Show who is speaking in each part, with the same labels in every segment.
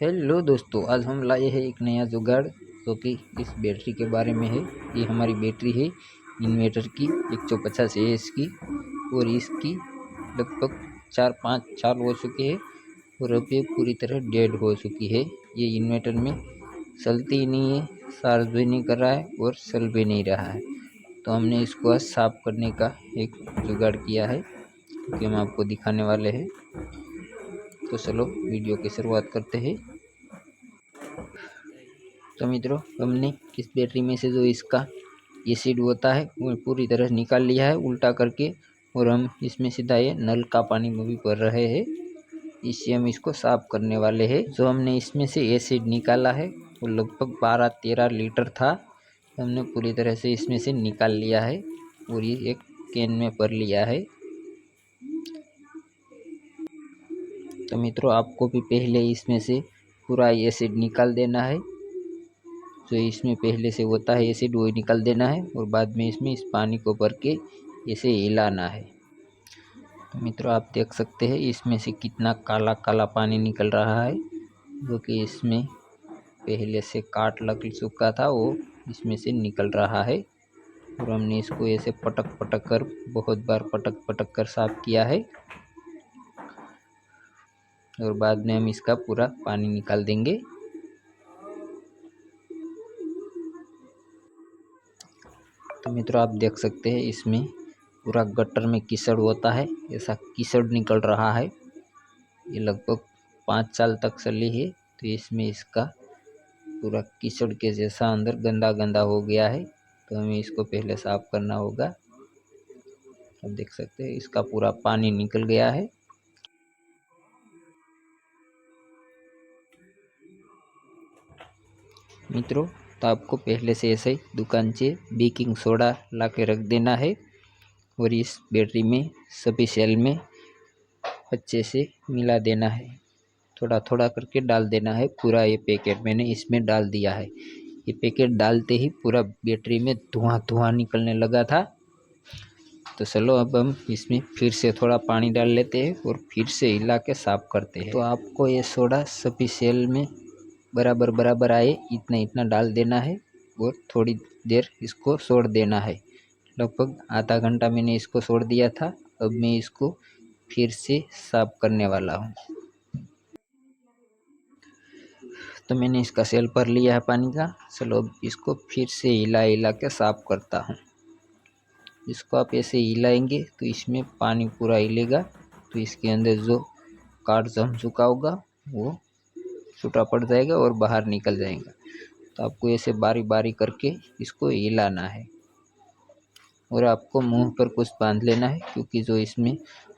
Speaker 1: Hello दोस्तों, आज हम लाए हैं एक नया जुगाड़ जो कि इस बैटरी के बारे में है। ये हमारी बैटरी है इन्वर्टर की 150 एएच की, और इसकी लगभग 4-5 साल हो चुके हैं और अब ये पूरी तरह डेड हो चुकी है। ये इन्वर्टर में चलती ही नहीं है, चार्ज भी नहीं कर रहा है और चल भी नहीं रहा है। तो हमने इसको आज साफ करने का एक जुगाड़ किया है, क्योंकि हम आपको दिखाने वाले हैं। तो चलो वीडियो की शुरुआत करते हैं। तो मित्रों, हमने इस बैटरी में से जो इसका एसिड होता है वो पूरी तरह निकाल लिया है उल्टा करके, और हम इसमें सीधा ये नल का पानी में भी भर रहे हैं। इससे हम इसको साफ करने वाले हैं। जो हमने इसमें से एसिड निकाला है वो लगभग 12-13 लीटर था। हमने पूरी तरह से इसमें से निकाल लिया है और ये एक कैन में भर लिया है। तो मित्रों, आपको भी पहले इसमें से पूरा एसिड निकाल देना है। जो इसमें पहले से होता है एसिड वो निकाल देना है, और बाद में इसमें इस पानी को भर के इसे हिलाना है। तो मित्रों, आप देख सकते हैं इसमें से कितना काला काला पानी निकल रहा है, जो कि इसमें पहले से काट लग चुका था वो इसमें से निकल रहा है। और हमने इसको ऐसे पटक पटक कर बहुत बार पटक पटक कर साफ किया है, और बाद में हम इसका पूरा पानी निकाल देंगे। तो मित्रों, आप देख सकते हैं इसमें पूरा गटर में कीचड़ होता है, ऐसा कीचड़ निकल रहा है। ये लगभग 5 साल तक चली है, तो इसमें इसका पूरा कीचड़ के जैसा अंदर गंदा गंदा हो गया है। तो हमें इसको पहले साफ करना होगा। आप देख सकते हैं इसका पूरा पानी निकल गया है। मित्रों, तो आपको पहले से ऐसे ही दुकान से बेकिंग सोडा ला के रख देना है, और इस बैटरी में सभी सेल में अच्छे से मिला देना है। थोड़ा थोड़ा करके डाल देना है। पूरा ये पैकेट मैंने इसमें डाल दिया है। ये पैकेट डालते ही पूरा बैटरी में धुआं धुआं निकलने लगा था। तो चलो अब हम इसमें फिर से थोड़ा पानी डाल लेते हैं और फिर से हिला के साफ करते हैं। तो आपको ये सोडा सभी सेल में बराबर बराबर आए इतना इतना डाल देना है, और थोड़ी देर इसको छोड़ देना है। लगभग आधा घंटा मैंने इसको छोड़ दिया था। अब मैं इसको फिर से साफ करने वाला हूँ। तो मैंने इसका सेल भर लिया है पानी का। चलो अब इसको फिर से हिला हिला के साफ करता हूँ। इसको आप ऐसे हिलाएंगे तो इसमें पानी पूरा हिलेगा, तो इसके अंदर जो काट जम चुका होगा वो छूटा पड़ जाएगा और बाहर निकल जाएगा। तो आपको ऐसे बारी बारी करके इसको हिलाना है, और आपको मुंह पर कुछ बांध लेना है, क्योंकि जो इसमें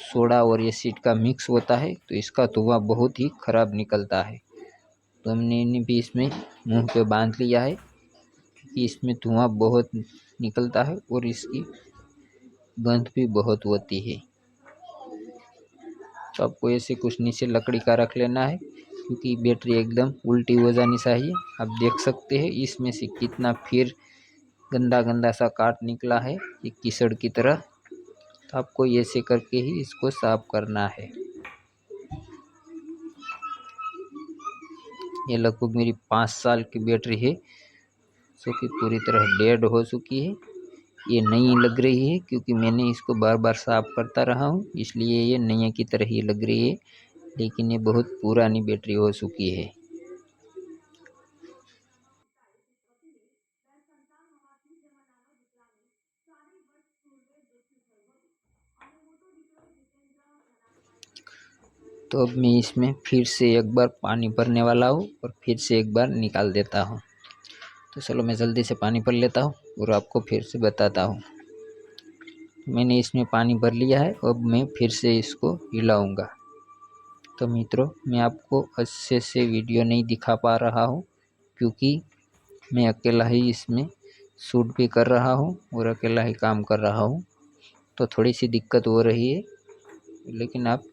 Speaker 1: सोडा और एसिड का मिक्स होता है तो इसका धुआं बहुत ही खराब निकलता है। तो हमने इन्हें भी इसमें मुंह पे बांध लिया है, क्योंकि इसमें धुआं बहुत निकलता है और इसकी गंध भी बहुत होती है। तो आपको ऐसे कुछ नीचे लकड़ी का रख लेना है, क्योंकि बैटरी एकदम उल्टी हो जानी चाहिए। आप देख सकते हैं इसमें से कितना फिर गंदा गंदा सा काट निकला है, ये कीचड़ की तरह। तो आपको ऐसे करके ही इसको साफ करना है। ये लगभग मेरी 5 साल की बैटरी है, जो कि पूरी तरह डेड हो चुकी है। ये नई लग रही है, क्योंकि मैंने इसको बार बार साफ करता रहा हूँ, इसलिए ये नई की तरह ही लग रही है। लेकिन ये बहुत पुरानी बैटरी हो चुकी है। तो अब मैं इसमें फिर से एक बार पानी भरने वाला हूँ और फिर से एक बार निकाल देता हूँ। तो चलो मैं जल्दी से पानी भर लेता हूँ और आपको फिर से बताता हूँ। मैंने इसमें पानी भर लिया है, अब मैं फिर से इसको हिलाऊंगा। तो मित्रों, मैं आपको अच्छे से वीडियो नहीं दिखा पा रहा हूँ, क्योंकि मैं अकेला ही इसमें शूट भी कर रहा हूँ और अकेला ही काम कर रहा हूँ। तो थोड़ी सी दिक्कत हो रही है, लेकिन आप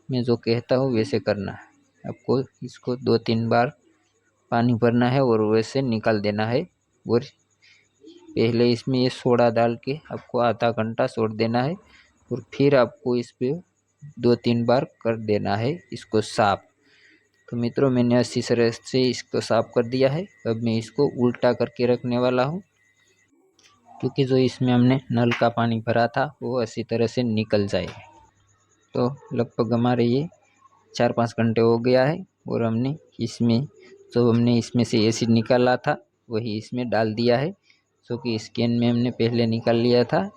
Speaker 1: मैं जो कहता हूँ वैसे करना है। आपको इसको 2-3 बार पानी भरना है और वैसे निकाल देना है, और पहले इसमें ये सोडा डाल के आपको आधा घंटा छोड़ देना है, और फिर आपको इस पे 2-3 बार कर देना है इसको साफ। तो मित्रों मैंने अच्छी तरह से इसको साफ कर दिया है। अब मैं इसको उल्टा करके रखने वाला हूँ, क्योंकि जो इसमें हमने नल का पानी भरा था वो अच्छी तरह से निकल जाए। तो लगभग हमारे ये 4-5 घंटे हो गया है और हमने इसमें से एसिड निकाला था वही इसमें डाल दिया है, जो कि इस कैन में हमने पहले निकाल लिया था।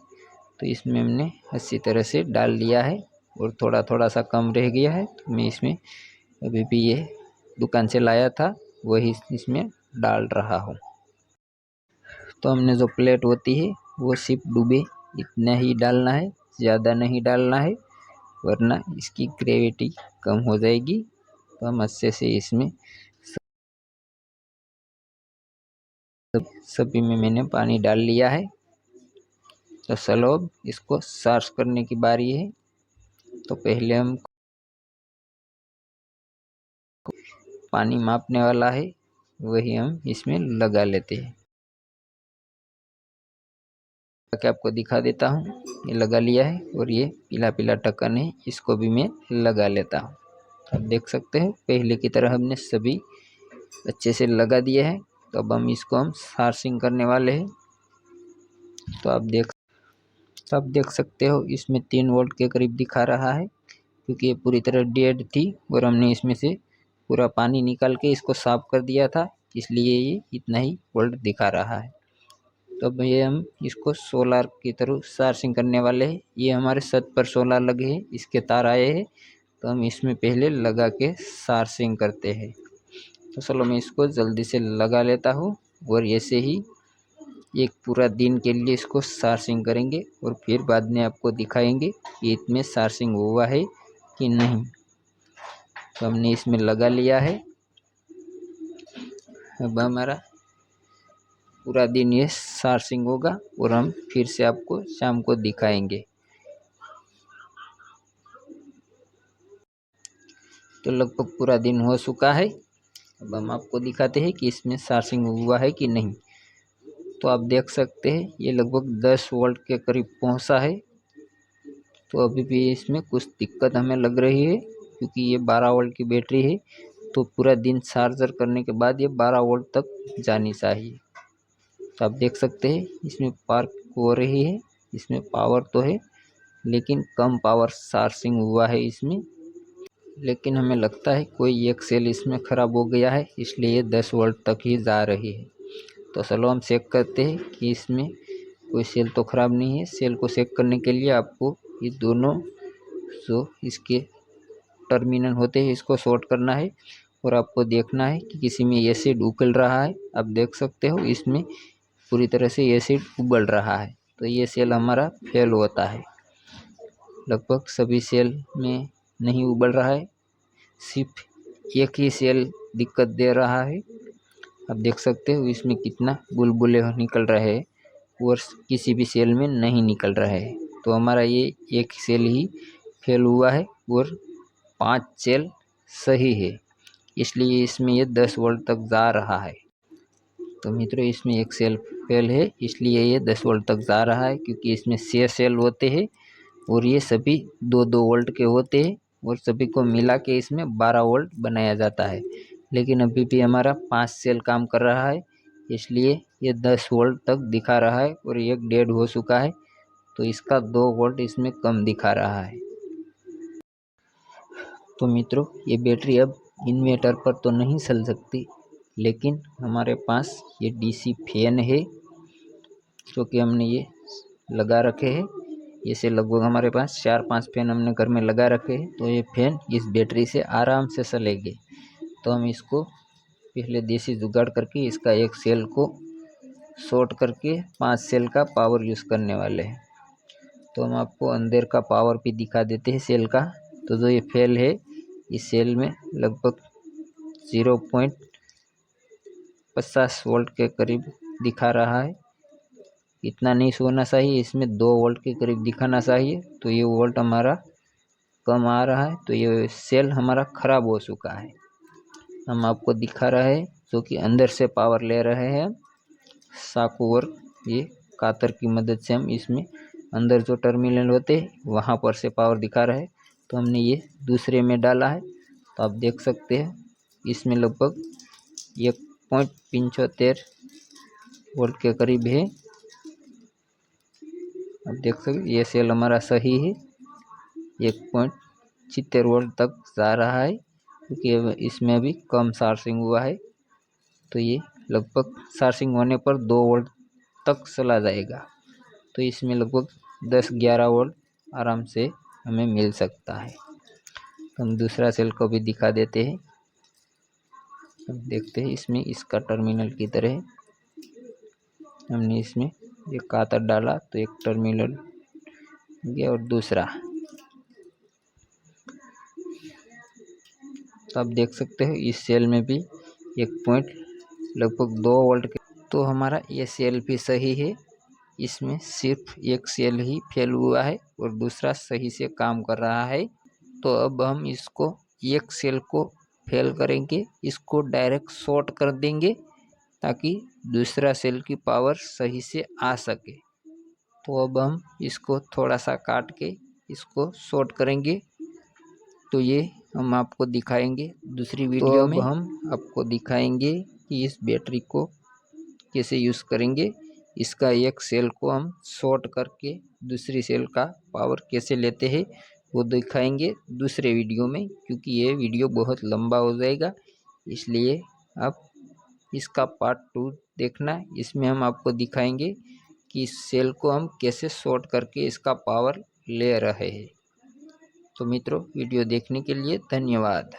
Speaker 1: तो इसमें हमने अच्छी तरह से डाल दिया है और थोड़ा थोड़ा सा कम रह गया है, तो मैं इसमें अभी भी ये दुकान से लाया था वही इसमें डाल रहा हूँ। तो हमने जो प्लेट होती है वो सिर्फ डूबे इतना ही डालना है, ज़्यादा नहीं डालना है, वरना इसकी ग्रेविटी कम हो जाएगी। तो हम अच्छे से इसमें सभी में मैंने पानी डाल लिया है। तो चलो अब इसको सर्व करने की बारी है। तो पहले हम पानी मापने वाला है वही हम इसमें लगा लेते हैं। कि आपको दिखा देता हूँ, ये लगा लिया है और ये पीला पीला ढक्कन है, इसको भी मैं लगा लेता हूँ। आप देख सकते हैं पहले की तरह हमने सभी अच्छे से लगा दिए हैं। तो अब हम इसको सार्सिंग करने वाले हैं। तो आप देख सकते हो इसमें 3 वोल्ट के करीब दिखा रहा है, क्योंकि ये पूरी तरह डेड थी और हमने इसमें से पूरा पानी निकाल के इसको साफ कर दिया था, इसलिए ये इतना ही वोल्ट दिखा रहा है। तो अब ये हम इसको सोलर की तरह चार्जिंग करने वाले हैं। ये हमारे छत पर सोलर लगे हैं, इसके तार आए हैं, तो हम इसमें पहले लगा के चार्जिंग करते हैं। तो चलो मैं इसको जल्दी से लगा लेता हूँ और ऐसे ही एक पूरा दिन के लिए इसको चार्जिंग करेंगे और फिर बाद में आपको दिखाएंगे कि इसमें चार्जिंग हुआ है कि नहीं। तो हमने इसमें लगा लिया है। अब हमारा पूरा दिन ये चार्जिंग होगा और हम फिर से आपको शाम को दिखाएंगे। तो लगभग पूरा दिन हो चुका है। अब हम आपको दिखाते हैं कि इसमें चार्जिंग हुआ है कि नहीं। तो आप देख सकते हैं ये लगभग 10 वोल्ट के करीब पहुंचा है। तो अभी भी इसमें कुछ दिक्कत हमें लग रही है, क्योंकि ये 12 वोल्ट की बैटरी है, तो पूरा दिन चार्जर करने के बाद ये 12 वोल्ट तक जानी चाहिए। तो आप देख सकते हैं इसमें पार्क हो रही है, इसमें पावर तो है लेकिन कम पावर चार्जिंग हुआ है इसमें। लेकिन हमें लगता है कोई एक सेल इसमें ख़राब हो गया है, इसलिए ये 10 वोल्ट तक ही जा रही है। तो चलो हम चेक करते हैं कि इसमें कोई सेल तो ख़राब नहीं है। सेल को चेक करने के लिए आपको ये दोनों जो इसके टर्मिनल होते हैं इसको शॉर्ट करना है और आपको देखना है कि किसी में एसिड उगल रहा है। आप देख सकते हो इसमें पूरी तरह से एसिड उबल रहा है, तो ये सेल हमारा फेल होता है। लगभग सभी सेल में नहीं उबल रहा है, सिर्फ एक ही सेल दिक्कत दे रहा है। आप देख सकते हो इसमें कितना बुलबुले निकल रहे हैं और किसी भी सेल में नहीं निकल रहे हैं। तो हमारा ये एक सेल ही फेल हुआ है और 5 सेल सही है, इसलिए इसमें ये 10 वोल्ट तक जा रहा है। तो मित्रों इसमें एक सेल फेल है, इसलिए ये 10 वोल्ट तक जा रहा है, क्योंकि इसमें 6 सेल होते हैं और ये सभी 2-2 वोल्ट के होते हैं और सभी को मिला के इसमें 12 वोल्ट बनाया जाता है। लेकिन अभी भी हमारा 5 सेल काम कर रहा है, इसलिए ये 10 वोल्ट तक दिखा रहा है और एक डेड हो चुका है, तो इसका 2 वोल्ट इसमें कम दिखा रहा है। तो मित्रों ये बैटरी अब इन्वर्टर पर तो नहीं चल सकती, लेकिन हमारे पास ये डीसी फैन है जो कि हमने ये लगा रखे हैं। ऐसे लगभग हमारे पास 4-5 फैन हमने घर में लगा रखे हैं, तो ये फैन इस बैटरी से आराम से चलेंगे। तो हम इसको पहले देसी जुगाड़ करके इसका एक सेल को शॉर्ट करके 5 सेल का पावर यूज़ करने वाले हैं। तो हम आपको अंदर का पावर भी दिखा देते हैं सेल का। तो जो ये फेल है इस सेल में लगभग 0.50 वोल्ट के करीब दिखा रहा है। इतना नहीं होना चाहिए, इसमें 2 वोल्ट के करीब दिखाना चाहिए। तो ये वोल्ट हमारा कम आ रहा है, तो ये सेल हमारा ख़राब हो चुका है। हम आपको दिखा रहे हैं जो कि अंदर से पावर ले रहे हैं चाकू और ये कातर की मदद से हम इसमें अंदर जो टर्मिनल होते हैं वहाँ पर से पावर दिखा रहे हैं। तो हमने ये दूसरे में डाला है, तो आप देख सकते हैं इसमें लगभग 1.75 वोल्ट के करीब है। अब देख सकते ये सेल हमारा सही है, 1.70 वोल्ट तक जा रहा है, क्योंकि इसमें अभी कम चार्जिंग हुआ है। तो ये लगभग चार्जिंग होने पर 2 वोल्ट तक चला जाएगा। तो इसमें लगभग 10-11 वोल्ट आराम से हमें मिल सकता है। तो हम दूसरा सेल को भी दिखा देते हैं। हम देखते हैं इसमें इसका टर्मिनल की तरह है। हमने इसमें एक कातर डाला तो एक टर्मिनल गया और दूसरा। तो आप देख सकते हैं इस सेल में भी लगभग 2 वोल्ट के। तो हमारा ये सेल भी सही है, इसमें सिर्फ एक सेल ही फेल हुआ है और दूसरा सही से काम कर रहा है। तो अब हम इसको एक सेल को फेल करेंगे, इसको डायरेक्ट शॉर्ट कर देंगे ताकि दूसरा सेल की पावर सही से आ सके। तो अब हम इसको थोड़ा सा काट के इसको शॉर्ट करेंगे। तो ये हम आपको दिखाएंगे दूसरी वीडियो में। हम आपको दिखाएंगे कि इस बैटरी को कैसे यूज़ करेंगे। इसका एक सेल को हम शॉर्ट करके दूसरी सेल का पावर कैसे लेते हैं वो दिखाएंगे दूसरे वीडियो में, क्योंकि ये वीडियो बहुत लंबा हो जाएगा। इसलिए आप इसका पार्ट 2 देखना। इसमें हम आपको दिखाएंगे कि इस सेल को हम कैसे शॉर्ट करके इसका पावर ले रहे हैं। तो मित्रों, वीडियो देखने के लिए धन्यवाद।